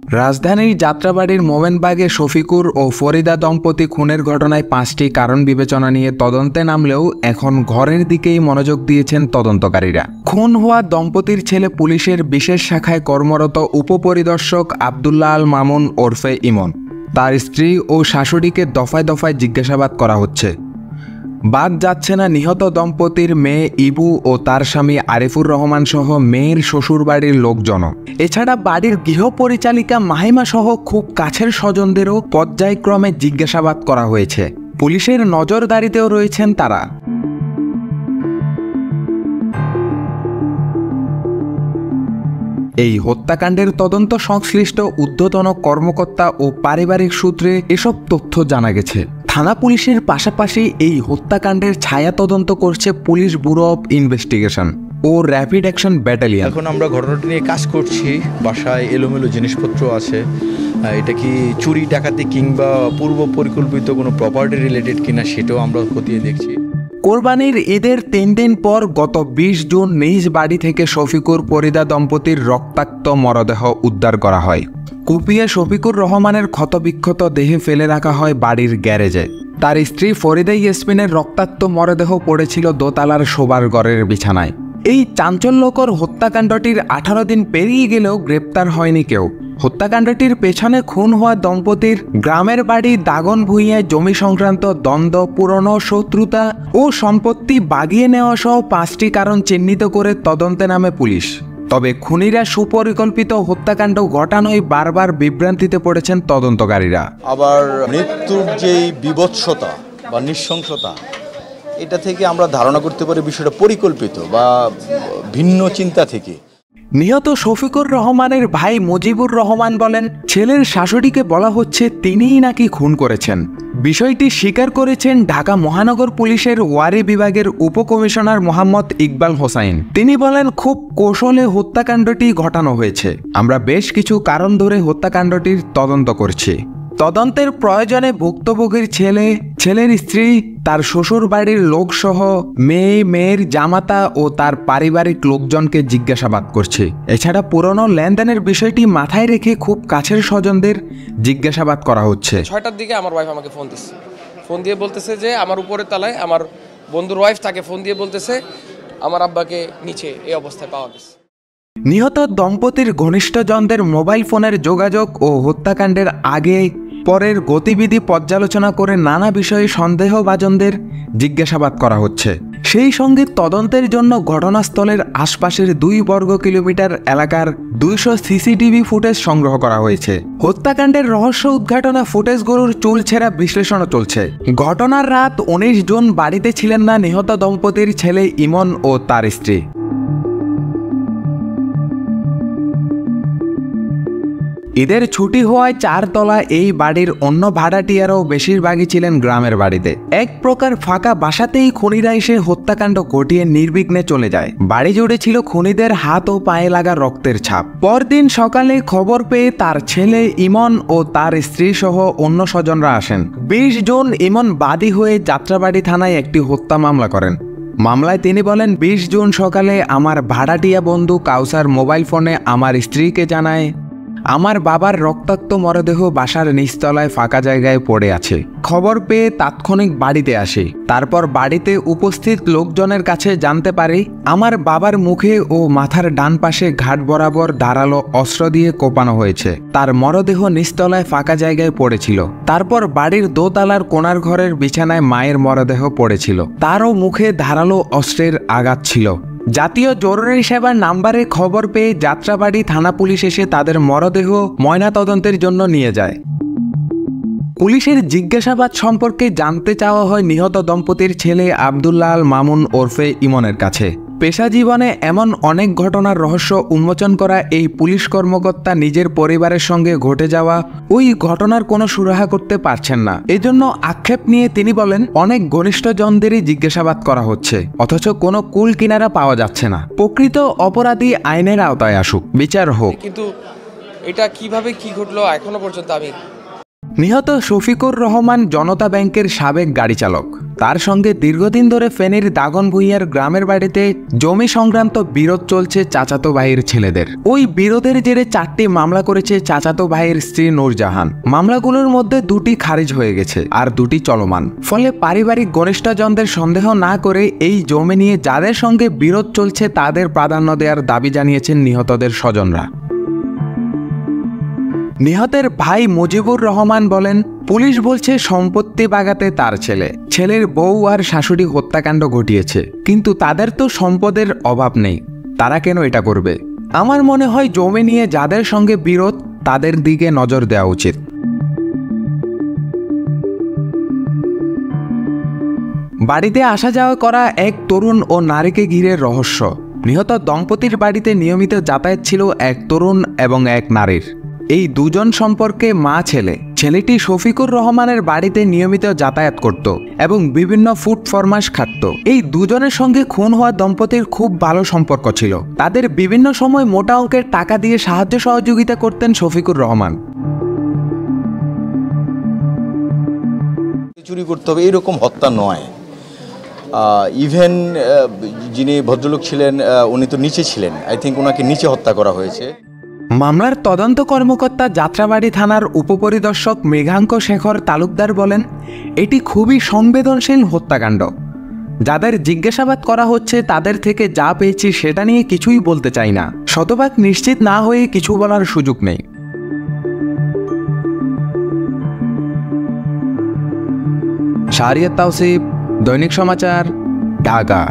রাজধানীর যাত্রাবাড়ির মোমেনবাগে শফিকুর ও ফরিদা দম্পতি খুনের ঘটনায় 5টি কারণ বিবেচনা নিয়ে তদন্তে নামলেও এখন ঘরের দিকেই মনোযোগ দিয়েছেন তদন্তকারীরা। খুন হওয়া দম্পতির ছেলে পুলিশের বিশেষ শাখায় কর্মরত উপপরিদর্শক আব্দুল্লাহ আল মামুন ওরফে ইমন। তার স্ত্রী ও শাশুড়িকে দফায় দফায় জিজ্ঞাসাবাদ করা হচ্ছে। বাদ যাচ্ছে না নিহত দম্পতির মেয়ে ইবু ও তার স্বামী আরিফুর রহমান সহ মেয়ের শ্বশুরবাড়ির লোকজনও। এছাড়া বাড়ির গৃহপরিচালিকা মাহিমা সহ খুব কাছের স্বজনদেরও পর্যায়ক্রমে জিজ্ঞাসাবাদ করা হয়েছে। পুলিশের নজরদারিতেও রয়েছেন তারা। এই হত্যাকাণ্ডের তদন্ত সংশ্লিষ্ট ঊর্ধ্বতন কর্মকর্তা ও পারিবারিক সূত্রে এসব তথ্য জানা গেছে। থানা পুলিশের পাশাপাশি এই হত্যাকাণ্ডের ছায়া তদন্ত করছে পুলিশ ব্যুরো অব ইনভেস্টিগেশন ও র্যাপিড অ্যাকশন ব্যাটালিয়ন। এখন আমরা ঘটনাটি নিয়ে কাজ করছি। বাসায় এলোমেলো জিনিসপত্র আছে, এটা কি চুরি ডাকাতি কিংবা পূর্ব পরিকল্পিত কোনো প্রপার্টি রিলেটেড কিনা সেটাও আমরা খতিয়ে দেখছি। কোরবানির ঈদের 3 দিন পর গত 20 জুন নিজ বাড়ি থেকে শফিকুর ফরিদা দম্পতির রক্তাক্ত মরদেহ উদ্ধার করা হয়। কুপিয়ে শফিকুর রহমানের ক্ষতবিক্ষত দেহে ফেলে রাখা হয় বাড়ির গ্যারেজে। তার স্ত্রী ফরিদা ইয়াসমিনের রক্তাক্ত মরদেহ পড়েছিল দোতলার শোবার ঘরের বিছানায়। এই চাঞ্চল্যকর হত্যাকাণ্ডটির 18 দিন পেরিয়ে গেলেও গ্রেপ্তার হয়নি কেউ। হত্যাকাণ্ডটির পেছনে খুন হওয়া দম্পতির গ্রামের বাড়ি দাগন ভূঁইয়ায় জমি সংক্রান্ত দ্বন্দ্ব, পুরনো শত্রুতা ও সম্পত্তি বাগিয়ে নেওয়া সহ 5টি কারণ চিহ্নিত করে তদন্তে নামে পুলিশ। তবে খুনিরা সুপরিকল্পিত হত্যাকাণ্ড ঘটানোয় বারবার বিভ্রান্তিতে পড়েছেন তদন্তকারীরা। আবার মৃত্যুর যেই বিভৎসতা বা নৃশংসতা, এটা থেকে আমরা ধারণা করতে পারি বিষয়টা পরিকল্পিত বা ভিন্ন চিন্তা থেকে। নিহত শফিকুর রহমানের ভাই মুজিবুর রহমান বলেন, ছেলের শাশুড়িকে বলা হচ্ছে তিনিই নাকি খুন করেছেন। বিষয়টি স্বীকার করেছেন ঢাকা মহানগর পুলিশের ওয়ারি বিভাগের উপকমিশনার মোহাম্মদ ইকবাল হোসাইন। তিনি বলেন, খুব কৌশলে হত্যাকাণ্ডটি ঘটানো হয়েছে। আমরা বেশ কিছু কারণ ধরে হত্যাকাণ্ডটির তদন্ত করছি। তদন্তের প্রয়োজনে ভুক্তভোগীর ছেলের স্ত্রী, তার শ্বশুর বাড়ির লোকসহ মেয়ের জামাতা ও তার পারিবারিক লোকজনকে জিজ্ঞাসাবাদ করছে। এছাড়া পুরনো লেনদেনের বিষয়টি মাথায় রেখে খুব কাছের স্বজনদের জিজ্ঞাসাবাদ করা হচ্ছে। 6টার দিকে আমার ওয়াইফ আমাকে ফোন দিয়ে বলতেছে যে আমার উপরের তলায় আমার বন্ধুর ওয়াইফ তাকে ফোন দিয়ে বলতেছে আমার আব্বাকে নিচে এই অবস্থায় পাওয়া গেছে। নিহত দম্পতির ঘনিষ্ঠজনদের মোবাইল ফোনের যোগাযোগ ও হত্যাকাণ্ডের আগে পরের গতিবিধি পর্যালোচনা করে নানা বিষয়ে সন্দেহভাজনদের জিজ্ঞাসাবাদ করা হচ্ছে। সেই সঙ্গে তদন্তের জন্য ঘটনাস্থলের আশপাশের 2 বর্গ কিলোমিটার এলাকার 200 সিসিটিভি ফুটেজ সংগ্রহ করা হয়েছে। হত্যাকাণ্ডের রহস্য উদ্ঘাটনে ফুটেজগুলোর চুলছেরা বিশ্লেষণও চলছে। ঘটনার রাত 19 জুন বাড়িতে ছিলেন না নিহত দম্পতির ছেলে ইমন ও তার স্ত্রী। ঈদের ছুটি হওয়ায় 4 তলা এই বাড়ির অন্য ভাড়াটিয়ারাও বেশিরভাগই ছিলেন গ্রামের বাড়িতে। এক প্রকার ফাঁকা বাসাতেই খুনিরা এসে হত্যাকাণ্ড ঘটিয়ে নির্বিঘ্নে চলে যায়। বাড়ি জুড়ে ছিল খুনিদের হাত ও পায়ে লাগা রক্তের ছাপ। পরদিন সকালে খবর পেয়ে তার ছেলে ইমন ও তার স্ত্রী সহ অন্য স্বজনরা আসেন। 20 জুন ইমন বাদী হয়ে যাত্রাবাড়ি থানায় একটি হত্যা মামলা করেন। মামলায় তিনি বলেন, 20 জুন সকালে আমার ভাড়াটিয়া বন্ধু কাউসার মোবাইল ফোনে আমার স্ত্রীকে জানায় আমার বাবার রক্তাক্ত মরদেহ বাসার নিচতলায় ফাঁকা জায়গায় পড়ে আছে। খবর পেয়ে তাৎক্ষণিক বাড়িতে আসি। তারপর বাড়িতে উপস্থিত লোকজনের কাছে জানতে পারি আমার বাবার মুখে ও মাথার ডান পাশে ঘাট বরাবর ধারালো অস্ত্র দিয়ে কোপানো হয়েছে। তার মরদেহ নিচতলায় ফাঁকা জায়গায় পড়েছিল। তারপর বাড়ির দোতলার কোণার ঘরের বিছানায় মায়ের মরদেহ পড়েছিল। তারও মুখে ধারালো অস্ত্রের আঘাত ছিল। জাতীয় জরুরি সেবার নাম্বারে খবর পেয়ে যাত্রাবাড়ি থানা পুলিশ এসে তাদের মরদেহ ময়নাতদন্তের জন্য নিয়ে যায়। পুলিশের জিজ্ঞাসাবাদ সম্পর্কে জানতে চাওয়া হয় নিহত দম্পতির ছেলে আব্দুল্লাহ আল মামুন ওরফে ইমনের কাছে। পেশা জীবনে এমন অনেক ঘটনার রহস্য উন্মোচন করা এই পুলিশ কর্মকর্তা নিজের পরিবারের সঙ্গে ঘটে যাওয়া ওই ঘটনার কোনো সুরাহা করতে পারছেন না। এজন্য আক্ষেপ নিয়ে তিনি বলেন, অনেক ঘনিষ্ঠজনদেরই জিজ্ঞাসাবাদ করা হচ্ছে, অথচ কোনো কুল কিনারা পাওয়া যাচ্ছে না। প্রকৃত অপরাধী আইনের আওতায় আসুক, বিচার হোক। কিন্তু এটা কিভাবে কি ঘটলো এখনো পর্যন্ত আমি নিহত শফিকুর রহমান জনতা ব্যাংকের সাবেক গাড়ি চালক। তার সঙ্গে দীর্ঘদিন ধরে ফেনীর দাগনভূঞার গ্রামের বাড়িতে জমি সংক্রান্ত বিরোধ চলছে চাচাতো ভাইয়ের ছেলেদের। ওই বিরোধের জেরে 4টি মামলা করেছে চাচাতো ভাইয়ের স্ত্রী নূরজাহান। মামলাগুলোর মধ্যে 2টি খারিজ হয়ে গেছে আর 2টি চলমান। ফলে পারিবারিক ঘনিষ্ঠজনদের সন্দেহ না করে এই জমি নিয়ে যাদের সঙ্গে বিরোধ চলছে তাদের প্রাধান্য দেওয়ার দাবি জানিয়েছেন নিহতদের স্বজনরা। নিহতের ভাই মুজিবুর রহমান বলেন, পুলিশ বলছে সম্পত্তি বাগাতে তার ছেলের বউ আর শাশুড়ি হত্যাকাণ্ড ঘটিয়েছে, কিন্তু তাদের তো সম্পদের অভাব নেই, তারা কেন এটা করবে? আমার মনে হয় জমি নিয়ে যাদের সঙ্গে বিরোধ তাদের দিকে নজর দেওয়া উচিত। বাড়িতে আসা যাওয়া করা এক তরুণ ও নারীকে ঘিরে রহস্য। নিহত দম্পতির বাড়িতে নিয়মিত যাতায়াত ছিল এক তরুণ এবং এক নারীর। এই দুজন সম্পর্কে মা ছেলেটি শফিকুর রহমানের বাড়িতে নিয়মিত যাতায়াত করত এবং বিভিন্ন ফুড ফরমাশ খাত। এই দুজনের সঙ্গে খুন হওয়া দম্পতির খুব ভালো সম্পর্ক ছিল। তাদের বিভিন্ন সময় মোটা অঙ্কের টাকা দিয়ে সাহায্য সহযোগিতা করতেন শফিকুর রহমান। চুরি করতে হবে এরকম হত্যা নয়। ইভেন যিনি ভদ্রলোক ছিলেন উনি তো নিচে ছিলেন, আই থিঙ্ক ওনাকে নিচে হত্যা করা হয়েছে। মামলার তদন্ত কর্মকর্তা যাত্রাবাড়ি থানার উপপরিদর্শক মৃগাঙ্ক শেখর তালুকদার বলেন, এটি খুবই সংবেদনশীল হত্যাকাণ্ড। যাদের জিজ্ঞাসাবাদ করা হচ্ছে তাদের থেকে যা পেয়েছি সেটা নিয়ে কিছুই বলতে চাই না। শতভাগ নিশ্চিত না হয়ে কিছু বলার সুযোগ নেই। শাহরিয়ার তাওসিফ, দৈনিক সমাচার, ঢাকা।